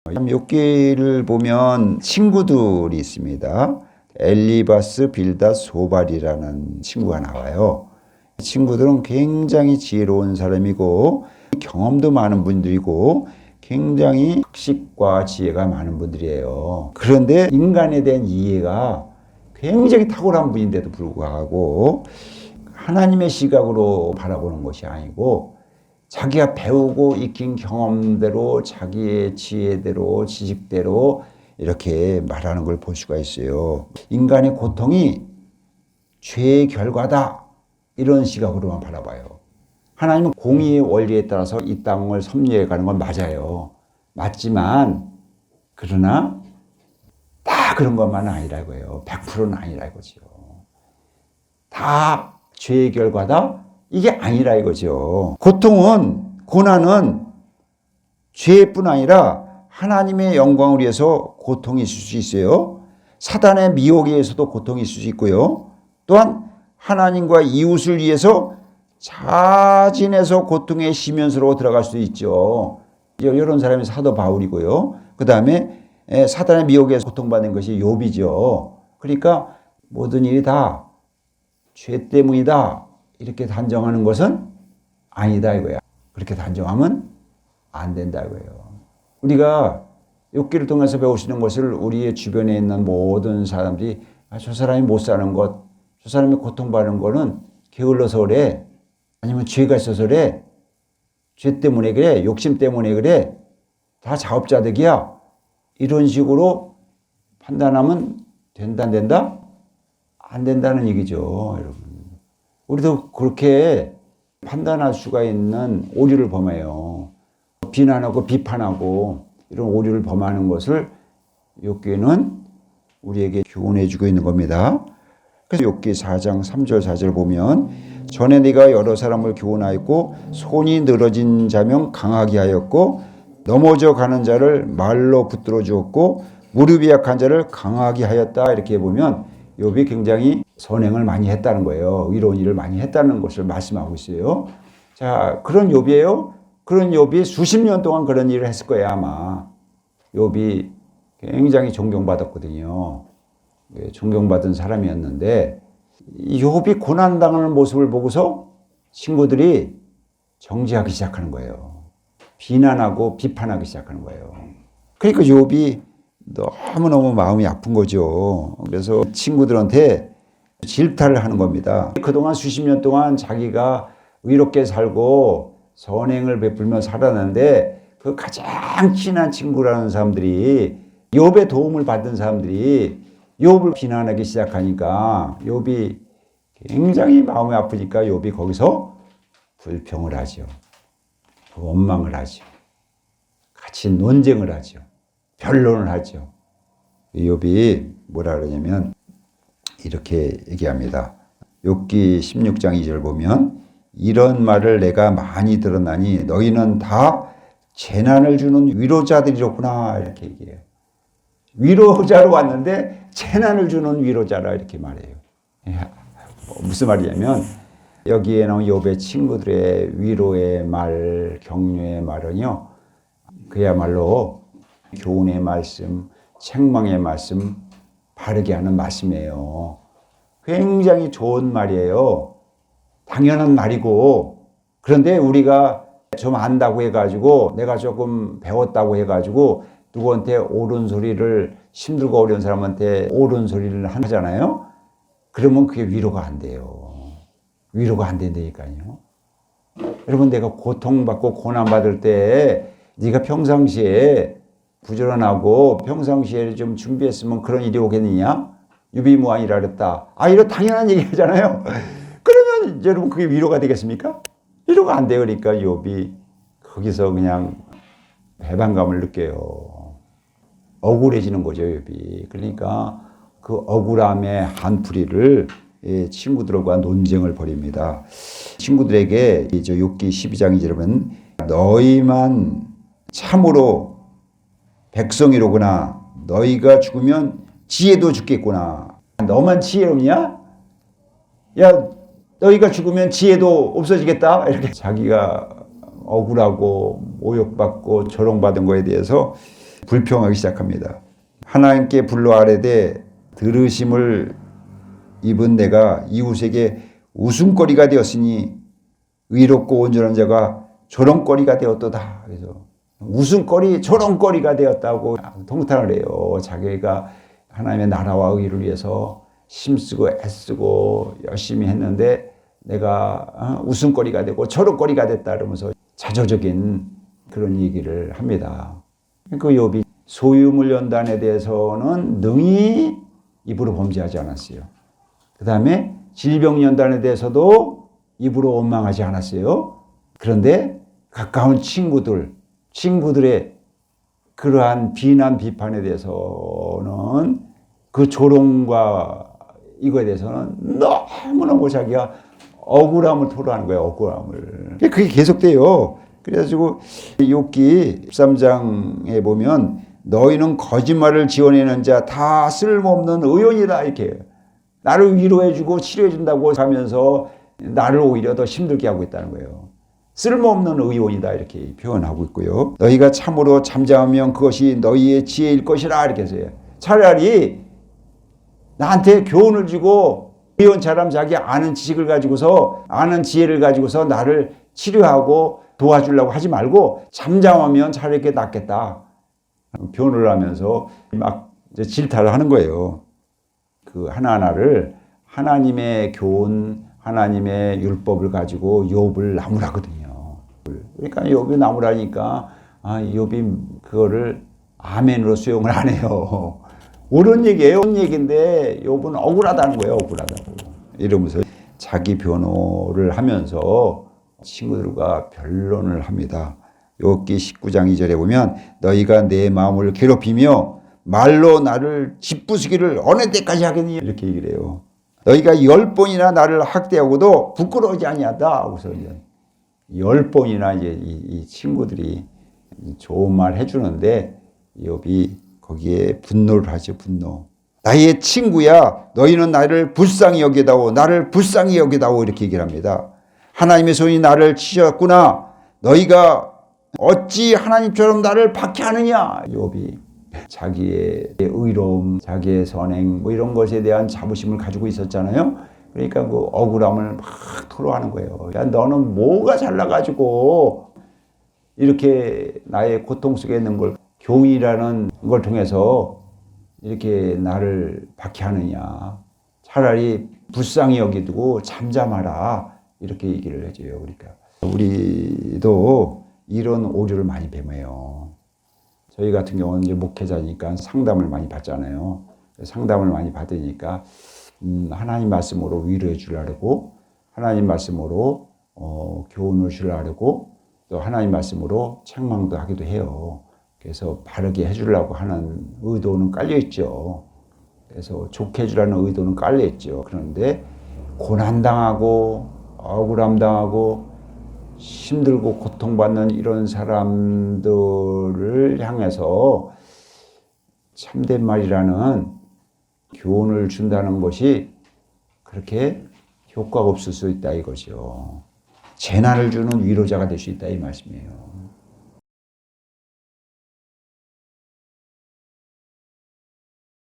욥기를 보면 친구들이 있습니다. 엘리바스, 빌닷, 소발이라는 친구가 나와요. 친구들은 굉장히 지혜로운 사람이고 경험도 많은 분들이고 굉장히 학식과 지혜가 많은 분들이에요. 그런데 인간에 대한 이해가 굉장히 탁월한 분인데도 불구하고 하나님의 시각으로 바라보는 것이 아니고 자기가 배우고 익힌 경험대로 자기의 지혜대로 지식대로 이렇게 말하는 걸 볼 수가 있어요. 인간의 고통이 죄의 결과다 이런 시각으로만 바라봐요. 하나님은 공의의 원리에 따라서 이 땅을 섭리해 가는 건 맞아요. 맞지만 그러나 다 그런 것만은 아니라고요. 100%는 아니라 이거죠. 다 죄의 결과다? 이게 아니라 이거죠. 고통은, 고난은 죄뿐 아니라 하나님의 영광을 위해서 고통이 있을 수 있어요. 사단의 미혹에 의해서도 고통이 있을 수 있고요. 또한 하나님과 이웃을 위해서 자진해서 고통에 시면서로 들어갈 수도 있죠. 이런 사람이 사도 바울이고요. 그 다음에 사단의 미혹에서 고통받는 것이 욥이죠. 그러니까 모든 일이 다 죄 때문이다 이렇게 단정하는 것은 아니다 이거야. 그렇게 단정하면 안 된다 이거예요. 우리가 욥기를 통해서 배우시는 것을 우리의 주변에 있는 모든 사람들이 저 사람이 못 사는 것, 저 사람이 고통받는 거는 게을러서 그래, 아니면 죄가 있어서 그래, 죄 때문에 그래, 욕심 때문에 그래, 다 자업자득이야 이런 식으로 판단하면 된다 안 된다? 안 된다는 얘기죠, 여러분. 우리도 그렇게 판단할 수가 있는 오류를 범해요. 비난하고 비판하고 이런 오류를 범하는 것을 욥기는 우리에게 교훈해 주고 있는 겁니다. 그래서 욥기 4장 3절 4절 보면 전에 네가 여러 사람을 교훈하였고 손이 늘어진 자명 강하게 하였고 넘어져 가는 자를 말로 붙들어 주었고 무릎이 약한 자를 강하게 하였다 이렇게 보면 욥이 굉장히 선행을 많이 했다는 거예요. 의로운 일을 많이 했다는 것을 말씀하고 있어요. 자, 그런 욥이에요. 그런 욥이 수십 년 동안 그런 일을 했을 거예요, 아마. 욥이 굉장히 존경받았거든요. 존경받은 사람이었는데 욥이 고난당하는 모습을 보고서 친구들이 정죄하기 시작하는 거예요. 비난하고 비판하기 시작하는 거예요. 그러니까 욥이 너무너무 마음이 아픈 거죠. 그래서 친구들한테 질타를 하는 겁니다. 그동안 수십 년 동안 자기가 의롭게 살고 선행을 베풀며 살았는데 그 가장 친한 친구라는 사람들이 욥의 도움을 받은 사람들이 욥을 비난하기 시작하니까 욥이 굉장히 마음이 아프니까 욥이 거기서 불평을 하죠. 원망을 하죠. 같이 논쟁을 하죠. 변론을 하죠. 욥이 뭐라 그러냐면 이렇게 얘기합니다. 욥기 16장 2절 보면 이런 말을 내가 많이 들었나니 너희는 다 재난을 주는 위로자들이었구나 이렇게 얘기해요. 위로자로 왔는데 재난을 주는 위로자라 이렇게 말해요. 무슨 말이냐면 여기에 나온 욥의 친구들의 위로의 말, 격려의 말은요. 그야말로 교훈의 말씀, 책망의 말씀, 바르게 하는 말씀이에요. 굉장히 좋은 말이에요. 당연한 말이고 그런데 우리가 좀 안다고 해가지고 내가 조금 배웠다고 해가지고 누구한테 옳은 소리를 힘들고 어려운 사람한테 옳은 소리를 하잖아요. 그러면 그게 위로가 안 돼요. 위로가 안 된다니까요. 여러분 내가 고통받고 고난받을 때 네가 평상시에 부지런하고 평상시에 좀 준비했으면 그런 일이 오겠느냐? 유비무환이라 그랬다. 이런 당연한 얘기 하잖아요. 그러면 여러분 그게 위로가 되겠습니까? 위로가 안 돼요. 그러니까 욥이 거기서 그냥 배반감을 느껴요. 억울해지는 거죠, 욥이. 그러니까 그 억울함의 한풀이를 친구들과 논쟁을 벌입니다. 친구들에게 이제 욥기 12장 2절에 보면 너희만 참으로 백성이로구나. 너희가 죽으면 지혜도 죽겠구나. 너만 지혜롭냐? 야, 너희가 죽으면 지혜도 없어지겠다. 이렇게 자기가 억울하고 모욕받고 조롱받은 거에 대해서 불평하기 시작합니다. 하나님께 불러 아뢰되 들으심을 입은 내가 이웃에게 웃음거리가 되었으니 의롭고 온전한 자가 조롱거리가 되었도다. 그래서 웃음거리, 조롱거리가 되었다고 통탄을 해요. 자기가 하나님의 나라와 의를 위해서 힘쓰고 애쓰고 열심히 했는데 내가 웃음거리가 되고 조롱거리가 됐다 그러면서 자조적인 그런 얘기를 합니다. 그 욥이 소유물 연단에 대해서는 능히 입으로 범죄하지 않았어요. 그 다음에 질병 연단에 대해서도 입으로 원망하지 않았어요. 그런데 가까운 친구들의 그러한 비난 비판에 대해서는 그 조롱과 이거에 대해서는 너무너무 자기가 억울함을 토로하는 거예요. 억울함을. 그게 계속돼요. 그래가지고 욥기 13장에 보면 너희는 거짓말을 지어내는 자 다 쓸모없는 의원이다 이렇게 나를 위로해주고 치료해준다고 하면서 나를 오히려 더 힘들게 하고 있다는 거예요. 쓸모없는 의원이다 이렇게 표현하고 있고요. 너희가 참으로 잠잠하면 그것이 너희의 지혜일 것이라 이렇게 해서 차라리 나한테 교훈을 주고 의원처럼 자기 아는 지식을 가지고서 아는 지혜를 가지고서 나를 치료하고 도와주려고 하지 말고 잠잠하면 차라리 이렇게 낫겠다. 변호를 하면서 막 질타를 하는 거예요. 그 하나하나를 하나님의 교훈, 하나님의 율법을 가지고 욥을 나무라거든요. 그러니까 욥이 나무라니까 욥이 그거를 아멘으로 수용을 안 해요. 옳은 얘기예요. 옳은 얘기인데 욥은 억울하다는 거예요. 억울하다고. 이러면서 자기 변호를 하면서 친구들과 변론을 합니다. 욥기 19장 2절에 보면 너희가 내 마음을 괴롭히며 말로 나를 짓부수기를 어느 때까지 하겠니? 이렇게 얘기를 해요. 너희가 10번이나 나를 학대하고도 부끄러워하지 아니하다. 하고서 이제 10번이나 이제 이 친구들이 좋은 말 해주는데 욥이 거기에 분노를 하죠. 분노. 나의 친구야 너희는 나를 불쌍히 여기다오 나를 불쌍히 여기다오 이렇게 얘기를 합니다. 하나님의 손이 나를 치셨구나. 너희가 어찌 하나님처럼 나를 박해하느냐. 욥이 자기의 의로움, 자기의 선행 뭐 이런 것에 대한 자부심을 가지고 있었잖아요. 그러니까 그 억울함을 막 토로하는 거예요. 야 너는 뭐가 잘나가지고 이렇게 나의 고통 속에 있는 걸 교훈이라는 걸 통해서 이렇게 나를 박해하느냐. 차라리 불쌍히 여기두고 잠잠하라. 이렇게 얘기를 해줘요. 그러니까 우리도 이런 오류를 많이 배워요. 저희 같은 경우는 이제 목회자니까 상담을 많이 받잖아요. 상담을 많이 받으니까 하나님 말씀으로 위로해 주려고 하나님 말씀으로 교훈을 주려고 또 하나님 말씀으로 책망도 하기도 해요. 그래서 바르게 해주려고 하는 의도는 깔려 있죠. 그래서 좋게 해주려는 의도는 깔려 있죠. 그런데 고난당하고 억울함 당하고 힘들고 고통받는 이런 사람들을 향해서 참된 말이라는 교훈을 준다는 것이 그렇게 효과가 없을 수 있다 이거죠. 재난을 주는 위로자가 될 수 있다 이 말씀이에요.